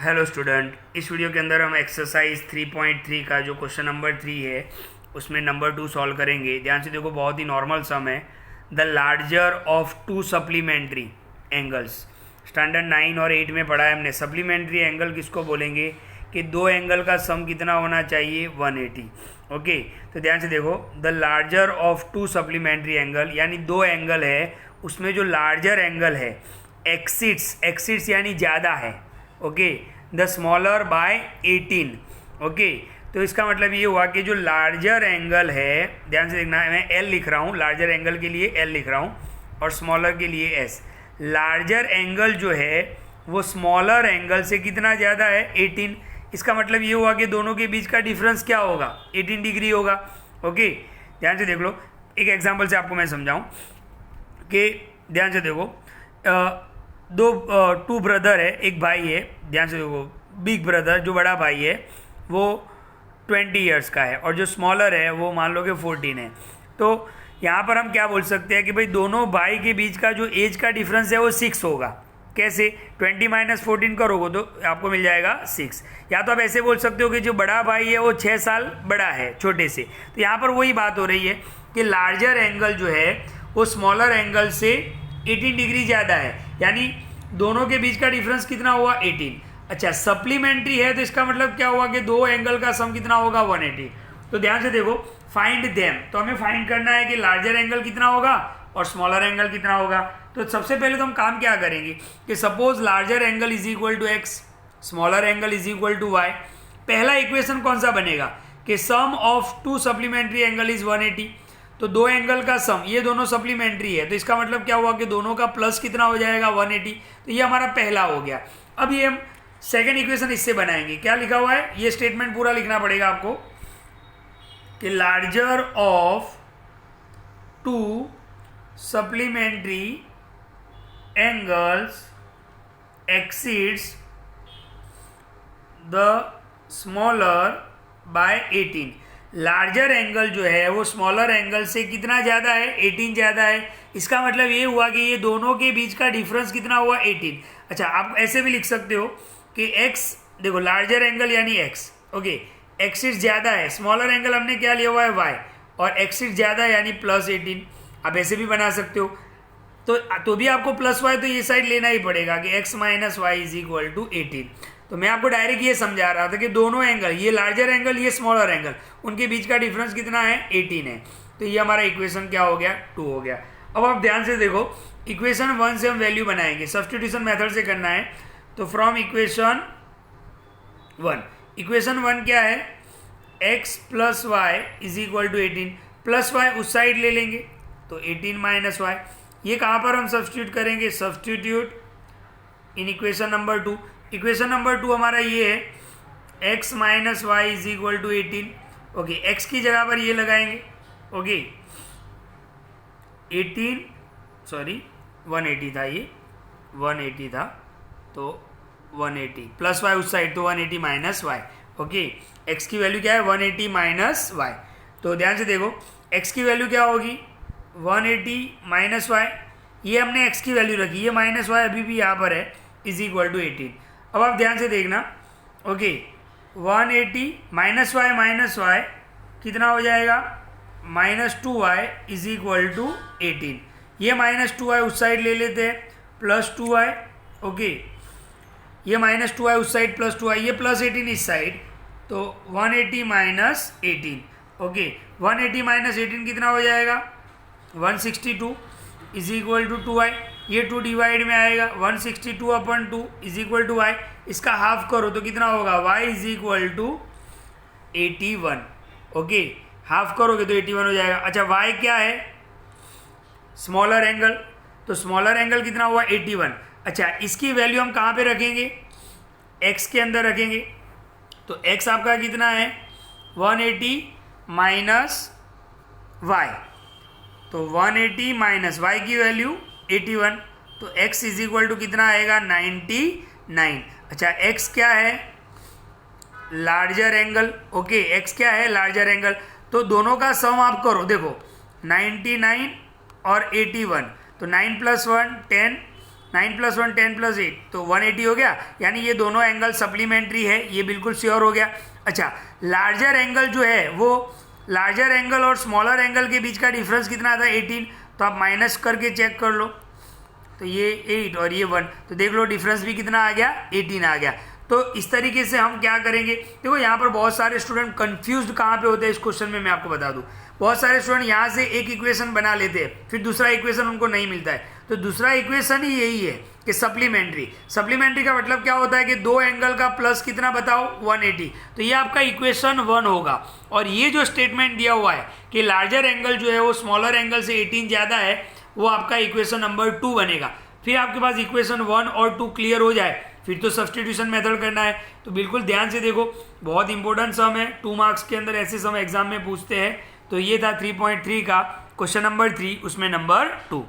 Hello student, इस video के अंदर हम एक्सरसाइज 3.3 का जो क्वेश्चन नंबर 3 है उसमें नंबर 2 सॉल्व करेंगे। ध्यान से देखो, बहुत ही नॉर्मल सम है। The larger of two supplementary angles. Standard 9 और 8 में पढ़ा है हमने। सप्लीमेंट्री एंगल किसको बोलेंगे कि दो एंगल का सम कितना होना चाहिए, 180। ओके, तो ध्यान से देखो, the larger of two supplementary angle यानी दो एंगल है, उसमें जो लार्जर एंगल है एक्सिट्स यानी ज़्यादा है। Okay, the smaller by 18। Okay, तो इसका मतलब ये हुआ कि जो लार्जर एंगल है, ध्यान से देखना, मैं एल लिख रहा हूँ, लार्जर एंगल के लिए एल लिख रहा हूँ और स्मॉलर के लिए एस। लार्जर एंगल जो है वो स्मॉलर एंगल से कितना ज़्यादा है, 18। इसका मतलब ये हुआ कि दोनों के बीच का डिफरेंस क्या होगा, 18 डिग्री होगा। ओके, ध्यान से देख लो, एक एग्जाम्पल से आपको मैं समझाऊँ कि ध्यान से देखो, टू ब्रदर है, एक भाई है। ध्यान से देखो, बिग ब्रदर जो बड़ा भाई है वो 20 ईयर्स का है और जो स्मॉलर है वो मान लो कि 14 है। तो यहाँ पर हम क्या बोल सकते हैं कि भाई दोनों भाई के बीच का जो एज का डिफरेंस है वो 6 होगा। कैसे, 20 - 14 करोगे तो आपको मिल जाएगा 6। या तो आप ऐसे बोल सकते हो कि जो बड़ा भाई है वो 6 साल बड़ा है छोटे से। तो यहाँ पर वही बात हो रही है कि लार्जर एंगल जो है वो स्मॉलर एंगल से 18 डिग्री ज़्यादा है, यानी दोनों के बीच का डिफरेंस कितना हुआ, 18। अच्छा, सप्लीमेंट्री है तो इसका मतलब क्या हुआ कि दो एंगल का सम कितना होगा, 180। तो ध्यान से देखो, फाइंड देम, तो हमें फाइंड करना है कि लार्जर एंगल कितना होगा और स्मॉलर एंगल कितना होगा। तो सबसे पहले तो हम काम क्या करेंगे कि suppose larger angle is equal to x, smaller angle is equal to y. पहला इक्वेशन कौन सा बनेगा कि sum of two supplementary angle is 180। तो दो एंगल का सम, ये दोनों सप्लीमेंट्री है, तो इसका मतलब क्या हुआ कि दोनों का प्लस कितना हो जाएगा, 180। तो ये हमारा पहला हो गया। अब ये हम सेकेंड इक्वेशन इससे बनाएंगे। क्या लिखा हुआ है, ये स्टेटमेंट पूरा लिखना पड़ेगा आपको कि larger of two supplementary angles exceeds the smaller by 18। Larger angle जो है वो स्मॉलर एंगल से कितना ज़्यादा है, 18 ज़्यादा है। इसका मतलब ये हुआ कि ये दोनों के बीच का डिफरेंस कितना हुआ, 18। अच्छा, आप ऐसे भी लिख सकते हो कि x, देखो लार्जर एंगल यानी x, ओके, एक्सिस ज़्यादा है, स्मॉलर एंगल हमने क्या लिया हुआ है, y, और एक्सिस ज़्यादा है यानी +18। आप ऐसे भी बना सकते हो। तो भी आपको +y तो ये साइड लेना ही पड़ेगा कि x - y is equal to 18। तो मैं आपको डायरेक्ट ये समझा रहा था कि दोनों एंगल, ये लार्जर एंगल ये स्मॉलर एंगल, उनके बीच का डिफरेंस कितना है, 18 है। तो ये हमारा इक्वेशन क्या हो गया, 2 हो गया। अब आप ध्यान से देखो, इक्वेशन 1 से हम वैल्यू बनाएंगे, सब्स्टिट्यूशन मेथड से करना है। तो फ्रॉम इक्वेशन 1 क्या है, x + y is equal to 18, plus y उस साइड ले लेंगे तो 18 - y। ये कहाँ पर हम सब्स्टिट्यूट करेंगे, substitute in equation number 2। Equation number 2 हमारा ये है, x - y is equal to 18। Okay, x की जगह पर ये लगाएंगे, ओके, 180 था, ये 180 था, तो 180 प्लस y उस साइड, तो 180 - y। ओके, x की वैल्यू क्या है, 180 - y। तो ध्यान से देखो, x की वैल्यू क्या होगी, 180 - y। ये हमने x की वैल्यू रखी, ये -y अभी भी यहाँ पर है, इज इक्वल टू 18। अब आप ध्यान से देखना, ओके, 180 - y कितना हो जाएगा, -2y इज इक्वल टू 18। ये -2y उस साइड ले लेते हैं, +2y। ओके, ये -2y उस साइड, +2y, ये +18 इस साइड, तो 180 - 18। ओके, 180 - 18 कितना हो जाएगा, 162 इज इक्वल टू 2y। ये 2 डिवाइड में आएगा, 162/2 इज इक्वल टू y। इसका हाफ करो तो कितना होगा, y is equal to 81। Okay, half करोगे तो 81 हो जाएगा। अच्छा, y क्या है, स्मॉलर एंगल, तो स्मॉलर एंगल कितना हुआ, 81। अच्छा, इसकी वैल्यू हम कहाँ पे रखेंगे, x के अंदर रखेंगे। तो x आपका कितना है, 180 - y, तो 180 - y की वैल्यू 81, तो x इज इक्वल टू कितना आएगा, 99। अच्छा, x क्या है, लार्जर एंगल। ओके, x क्या है, लार्जर एंगल। तो दोनों का सम आप करो, देखो 99 और 81, तो 9 + 1 10, 9 + 1 10 + 8 तो 180 हो गया, यानी ये दोनों एंगल सप्लीमेंट्री है, ये बिल्कुल श्योर हो गया। अच्छा, लार्जर एंगल जो है वो लार्जर एंगल और स्मॉलर एंगल के बीच का डिफरेंस कितना आता है 18, तो आप माइनस करके चेक कर लो, तो ये 8 और ये 1, तो देख लो डिफरेंस भी कितना आ गया 18 आ गया। तो इस तरीके से हम क्या करेंगे, देखो यहाँ पर बहुत सारे स्टूडेंट कंफ्यूज्ड कहाँ पे होते हैं इस क्वेश्चन में, मैं आपको बता दूँ। बहुत सारे स्टूडेंट यहाँ से एक इक्वेशन बना लेते हैं, फिर दूसरा इक्वेशन उनको नहीं मिलता है, तो दूसरा इक्वेशन ही यही है कि सप्लीमेंट्री का मतलब क्या होता है कि दो एंगल का प्लस कितना बताओ 180, तो ये आपका इक्वेशन 1 होगा। और ये जो स्टेटमेंट दिया हुआ है कि लार्जर एंगल जो है वो स्मॉलर एंगल से 18 ज़्यादा है, वो आपका इक्वेशन नंबर 2 बनेगा। फिर आपके पास इक्वेशन 1 और 2 क्लियर हो जाए, फिर तो सब्स्टिट्यूशन मेथड करना है। तो बिल्कुल ध्यान से देखो, बहुत इंपॉर्टेंट सम है, 2 मार्क्स के अंदर ऐसे सम एग्जाम में पूछते हैं। तो ये था 3.3 का क्वेश्चन नंबर 3, उसमें नंबर 2।